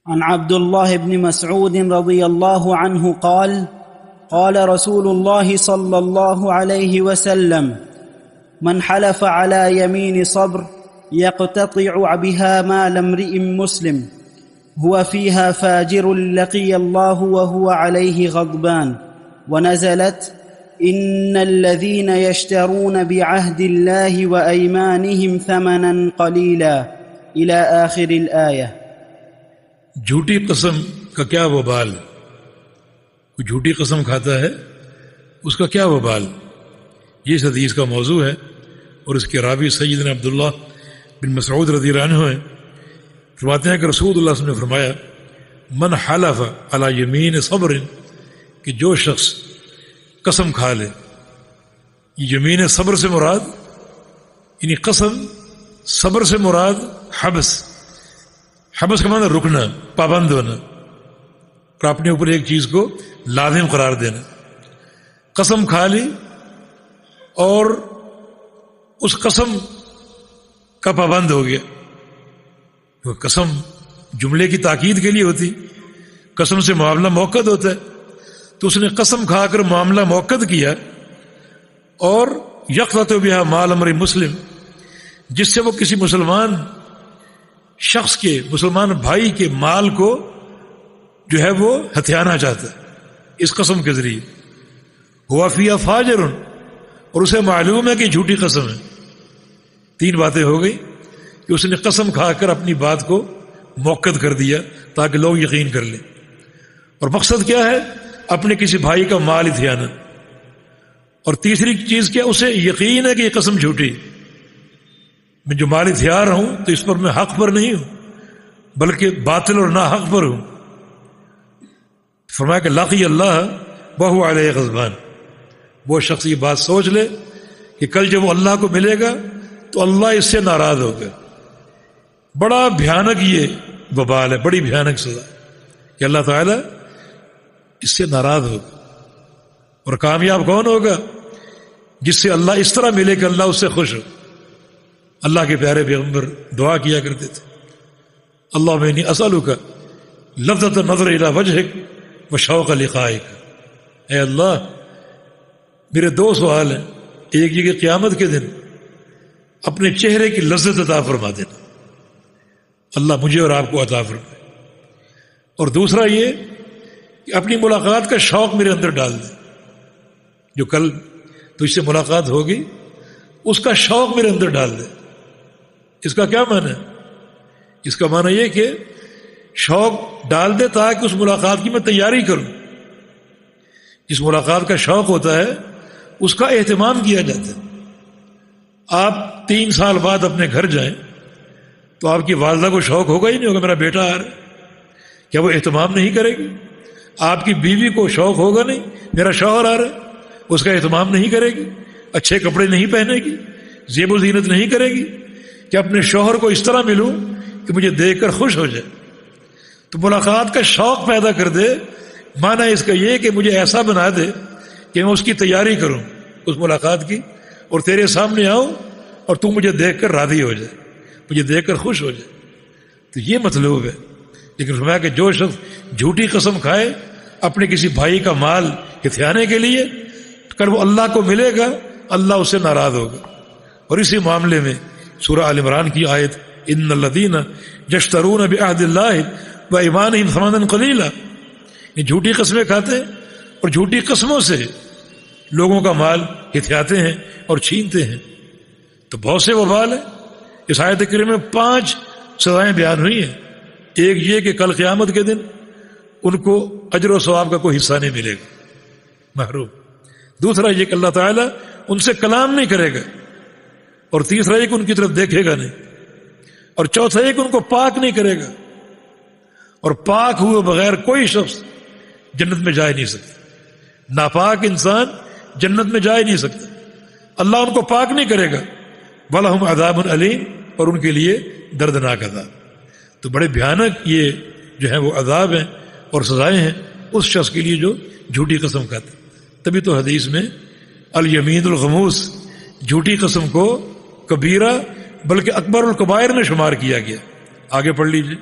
عن عبد الله بن مسعود رضي الله عنه قال قال رسول الله صلى الله عليه وسلم من حلف على يمين صبر يقتطع بها مال امرئ مسلم هو فيها فاجر لقي الله وهو عليه غضبان ونزلت إن الذين يشترون بعهد الله وأيمانهم ثمنا قليلا إلى آخر الآية۔ جھوٹی قسم کا کیا وبال، کوئی جھوٹی قسم کھاتا ہے اس کا کیا وبال، یہ اس حدیث کا موضوع ہے۔ اور اس کے راوی سیدنا عبداللہ بن مسعود رضی اللہ عنہ ہیں، فرماتے ہیں کہ رسول اللہ صلی اللہ علیہ وسلم نے فرمایا من حلف علی یمین صبر، کہ جو شخص قسم کھا لے، یمین صبر سے مراد یعنی قسم، صبر سے مراد حبس، حبس کا معنی رکنا، پابند ہونا، اور اپنے اوپر ایک چیز کو لازم قرار دینا۔ قسم کھا لی اور اس قسم کا پابند ہو گیا، قسم جملے کی تاکید کے لیے ہوتی، قسم سے معاملہ موقت ہوتا ہے، تو اس نے قسم کھا کر معاملہ موقت کیا اور یقتطع بہا مال امرئ مسلم، جس سے وہ کسی مسلمان شخص کے، مسلمان بھائی کے مال کو جو ہے وہ ہتھیانا چاہتا ہے اس قسم کے ذریعے۔ ہوا فیہا فاجر، اور اسے معلوم ہے کہ جھوٹی قسم ہے۔ تین باتیں ہو گئی کہ اس نے قسم کھا کر اپنی بات کو موقت کر دیا تاکہ لوگ یقین کر لیں، اور مقصد کیا ہے؟ اپنے کسی بھائی کا مال ہتھیانا۔ اور تیسری چیز کیا؟ اسے یقین ہے کہ یہ قسم جھوٹی، میں جو مال ہتھیا رہا ہوں تو اس پر میں حق پر نہیں ہوں بلکہ باطل اور ناحق پر ہوں۔ فرمایا کہ لقی اللہ وہو علیہ غضبان، وہ شخص یہ بات سوچ لے کہ کل جب وہ اللہ کو ملے گا تو اللہ اس سے ناراض ہوگا۔ بڑا بھیانک یہ وبال ہے، بڑی بھیانک سزا کہ اللہ تعالیٰ اس سے ناراض ہوگا۔ اور کامیاب کون ہوگا؟ جس سے اللہ اس طرح ملے کہ اللہ اس سے خوش ہو۔ اللہ کے پیارے پیغمبر دعا کیا کرتے تھے، اللہم انی اسألک لذۃ النظر الی وجہک وشوق لقائک، اے اللہ میرے دو سوال ہیں، ایک یہ کہ قیامت کے دن اپنے چہرے کی لذت عطا فرما دینا، اللہ مجھے اور آپ کو عطا فرمائے، اور دوسرا یہ کہ اپنی ملاقات کا شوق میرے اندر ڈال دے، جو کل تجھ سے ملاقات ہوگی اس کا شوق میرے اندر ڈال دے۔ اس کا کیا معنی ہے؟ اس کا معنی یہ کہ شوق ڈال دے تاکہ اس ملاقات کی میں تیاری کروں۔ جس ملاقات کا شوق ہوتا ہے اس کا اہتمام کیا جاتا ہے۔ آپ 3 سال بعد اپنے گھر جائیں تو آپ کی والدہ کو شوق ہوگا ہی نہیں ہوگا میرا بیٹا آ رہا ہے، کیا وہ اہتمام نہیں کرے گی؟ آپ کی بیوی کو شوق ہوگا نہیں میرا شوہر آ رہا ہے، اس کا اہتمام نہیں کرے گی، اچھے کپڑے نہیں پہنے گی، زیب و زینت نہیں کرے گی کہ اپنے شوہر کو اس طرح ملوں کہ مجھے دیکھ کر خوش ہو جائے۔ تو ملاقات کا شوق پیدا کر دے، معنی اس کا یہ کہ مجھے ایسا بنا دے کہ میں اس کی تیاری کروں اس ملاقات کی، اور تیرے سامنے آؤں اور تو مجھے دیکھ کر راضی ہو جائے، مجھے دیکھ کر خوش ہو جائے۔ تو یہ مطلوب ہے۔ لیکن فرمایا کہ جو شخص جھوٹی قسم کھائے اپنے کسی بھائی کا مال ہتھیانے کے لیے، کل وہ اللہ کو ملے گا اللہ اس سے ناراض ہوگا۔ اور اسی معاملے میں سورہ آل عمران کی آیت ان الذین یشترون بعہد اللہ وایمانہم ثمنا قلیلا، یہ جھوٹی قسمیں کھاتے ہیں اور جھوٹی قسموں سے لوگوں کا مال ہتھیاتے ہیں اور چھینتے ہیں۔ تو بہت سے وبال ہیں۔ اس آیت کریمہ میں 5 سزائیں بیان ہوئی ہیں۔ ایک یہ کہ کل قیامت کے دن ان کو اجر و ثواب کا کوئی حصہ نہیں ملے گا، محروم۔ دوسرا یہ کہ اللہ تعالیٰ ان سے کلام نہیں کرے گا، اور تیسرا یہ کہ ان کی طرف دیکھے گا نہیں، اور چوتھا یہ کہ ان کو پاک نہیں کرے گا، اور پاک ہوئے بغیر کوئی شخص جنت میں جا ہی نہیں سکتا۔ ناپاک انسان جنت میں جا ہی نہیں سکتا، اللہ ان کو پاک نہیں کرے گا۔ وَلَهُمْ عَذَابٌ أَلِيمٌ، اور ان کے لیے دردناک عذاب۔ تو بڑے بھیانک یہ جو ہے وہ عذاب ہیں اور سزائیں ہیں اس شخص کے لیے جو جھوٹی قسم کھاتا۔ تبھی تو حدیث میں الیمین الغموس، جھوٹی قسم کو کبیرہ بلکہ اکبر الکبائر میں شمار کیا گیا۔ آگے پڑھ لیجیے۔